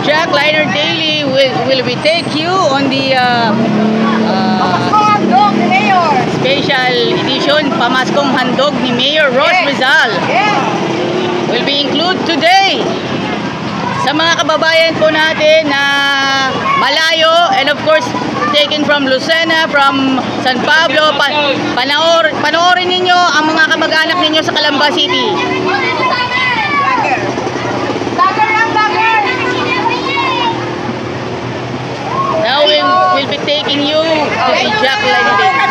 Jackliner Daily will we take you on the special edition Pamaskong Handog ni Mayor Ros Rizal. Will be include today sa mga kababayan po natin na malayo, and of course taken from Lucena, from San Pablo. Panoorin ninyo ang mga kamag-anak ninyo sa Calamba City. Now we'll be taking you to the Jackliner Daily.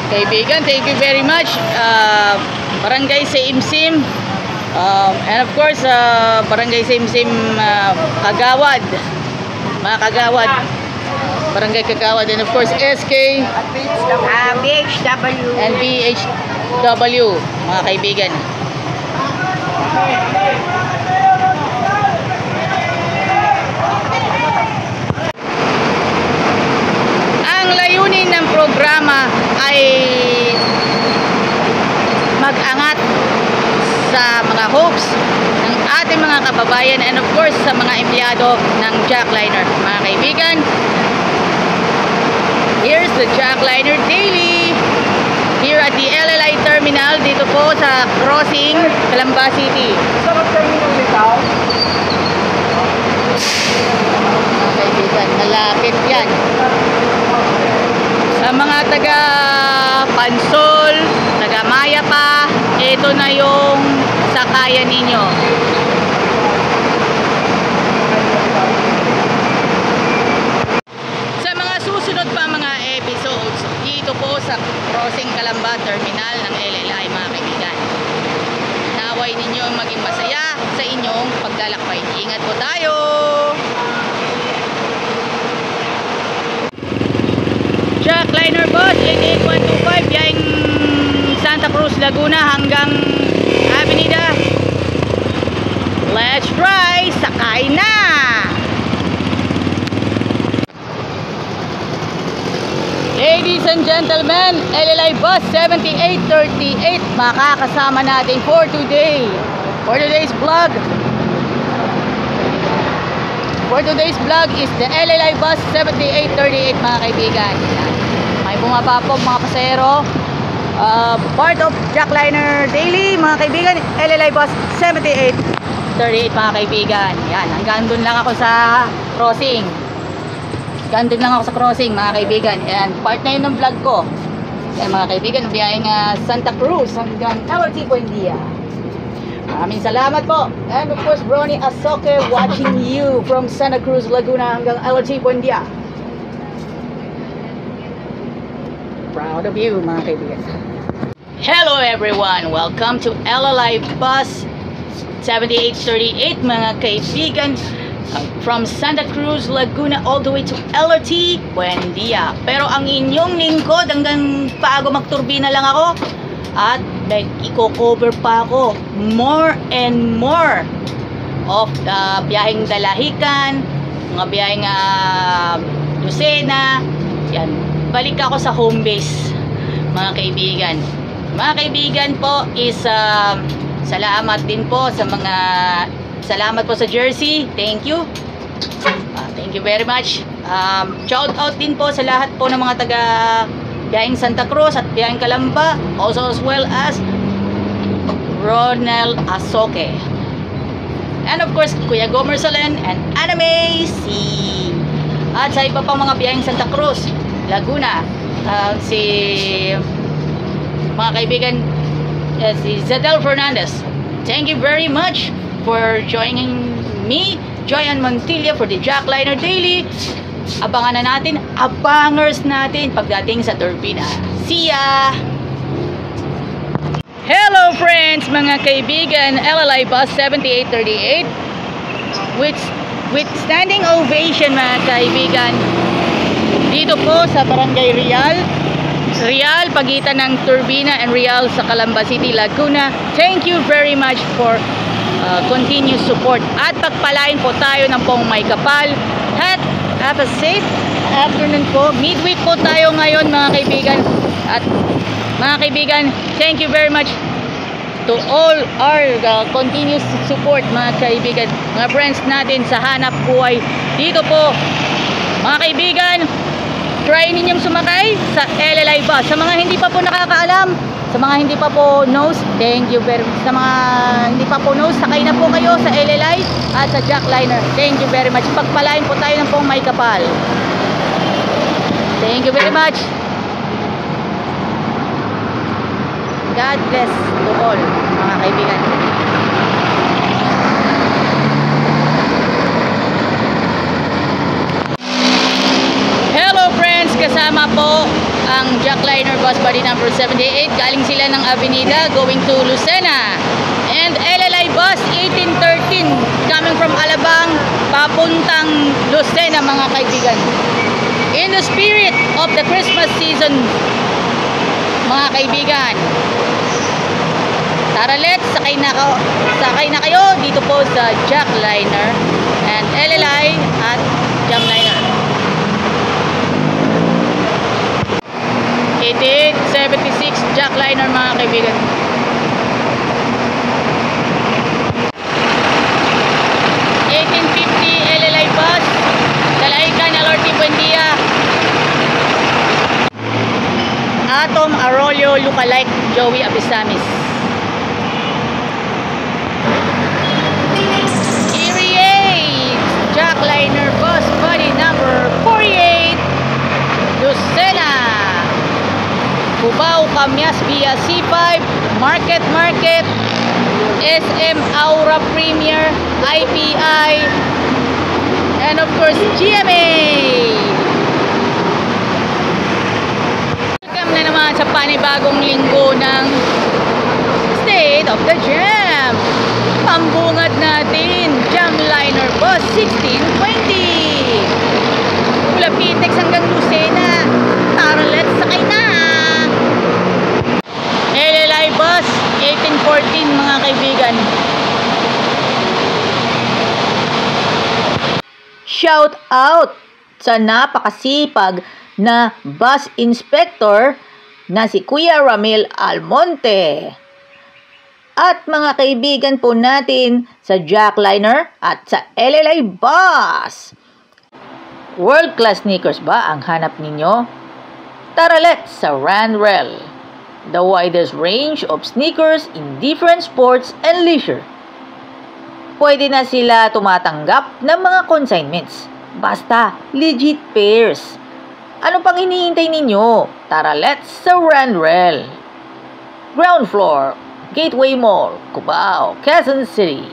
Kaibigan, thank you very much. Barangay Saimsim, and of course Barangay Saimsim, Kagawad, mga Kagawad, Barangay Kagawad, and of course SK, BHW and BHW, mga kaibigan. Ang layunin ng programa ay mag-angat sa mga hopes ng ating mga kababayan, and of course sa mga empleyado ng Jackliner. Mga kaibigan, here's the Jackliner Daily here at the LLI Terminal dito po sa Crossing, Calamba City. Sarap terminal nito. Mga kaibigan, malapit yan. Sa mga taga Pansol, taga Mayapa, ito na yung sakayan ninyo. Sa mga susunod pa mga episodes dito po sa Crossing Calamba Terminal ng LLI, mga kaibigan, naway ninyo maging masaya sa inyong paglalakbay. Ingat po tayo! Jackliner Bus 88125 biyaheng Santa Cruz, Laguna hanggang Avenida. Let's try! Sakay na! Ladies and gentlemen, LLI Bus 7838 makakasama natin for today. For today's vlog. For today's vlog is the LLI Bus 7838, mga kaibigan. May bumabapog mga pasahero. Part of Jackliner Daily, mga kaibigan. LLI Bus 7838, mga kaibigan. Yan, hanggang dun lang ako sa crossing. Hanggang dun lang ako sa crossing, mga kaibigan. Yan, part na yun ng vlog ko. Yan, mga kaibigan, biyaheng Santa Cruz hanggang LRT Buendia. Maraming salamat po. And of course, Brony Asoke watching you from Santa Cruz, Laguna hanggang LRT Buendia. Proud of you, mga kaibigan. Hello everyone! Welcome to LLI Bus 7838, mga kaibigan. From Santa Cruz, Laguna all the way to LRT Buendia. Pero ang inyong lingkod, hanggang paago magturbina lang ako. At i-cover pa ako more and more of biyaheng Dalahican, mga biyaheng Lucena. Yan, balik ako sa home base, mga kaibigan. Mga kaibigan po is salamat din po sa mga salamat po sa jersey. Thank you. Thank you very much. Shout out din po sa lahat po ng mga taga biyaheng Santa Cruz at biyaheng Calamba, also as well as Ronel Asoke, and of course Kuya Gomer Salen and Anime C, at sa iba pang mga biyaheng Santa Cruz, Laguna, mga kaibigan, si Zadel Fernandez. Thank you very much for joining me, Joyan Montilla, for the Jackliner Daily. Abangan na natin, abangers natin pagdating sa turbina. See ya! Hello friends, mga kaibigan, LLI Bus 7838 with standing ovation, mga kaibigan, dito po sa Barangay Real, pagitan ng turbina and Real sa Calamba City, Laguna. Thank you very much for continuous support, at pagpalain po tayo ng pong may kapal. At have a safe afternoon po. Midweek po tayo ngayon, mga kaibigan. At mga kaibigan, thank you very much to all our continuous support mga kaibigan, mga friends natin sa hanap buhay dito po. Mga kaibigan, try ninyong sumakay sa LLI bus. Sa mga hindi pa po nakakaalam, sa mga hindi pa po knows, thank you very much. Sa mga hindi pa po knows, sakay na po kayo sa LLI at sa Jackliner. Thank you very much. Pagpalain po tayo ng pong may kapal. Thank you very much. God bless to all mga kaibigan. Hello friends, kasama po ang Jackliner bus body number 78. Galing sila ng Avenida going to Lucena. And LLI bus 1813 coming from Alabang papuntang Lucena mga kaibigan. In the spirit of the Christmas season mga kaibigan, tara let's sakay na kayo dito po sa Jackliner and LLI at Jamliner. 8876 Jackliner mga kaibigan. LLI bus Dalaican LRT Buendia. Atom Arroyo lookalike Joey Abisamis. Jackliner bus body number 48 Lucena Cubao Camyas via C5 Market SM Aura Premier IPI and of course GMA. Welcome na naman sa panibagong linggo ng State of the Jam. Pambungad natin Jamliner bus 1620 mula Pitex hanggang Lucena. Tara let's sakay na. LLI bus 1814 mga kaibigan. Shout out sa napakasipag na bus inspector na si Kuya Ramil Almonte. At mga kaibigan po natin sa Jackliner at sa LLI bus. World class sneakers ba ang hanap ninyo? Tara let's sa Randrel, the widest range of sneakers in different sports and leisure. Pwede na sila tumatanggap ng mga consignments. Basta legit pairs. Ano pang hinihintay ninyo? Tara let's sa Randrel. Ground floor, Gateway Mall, Cubao, Quezon City.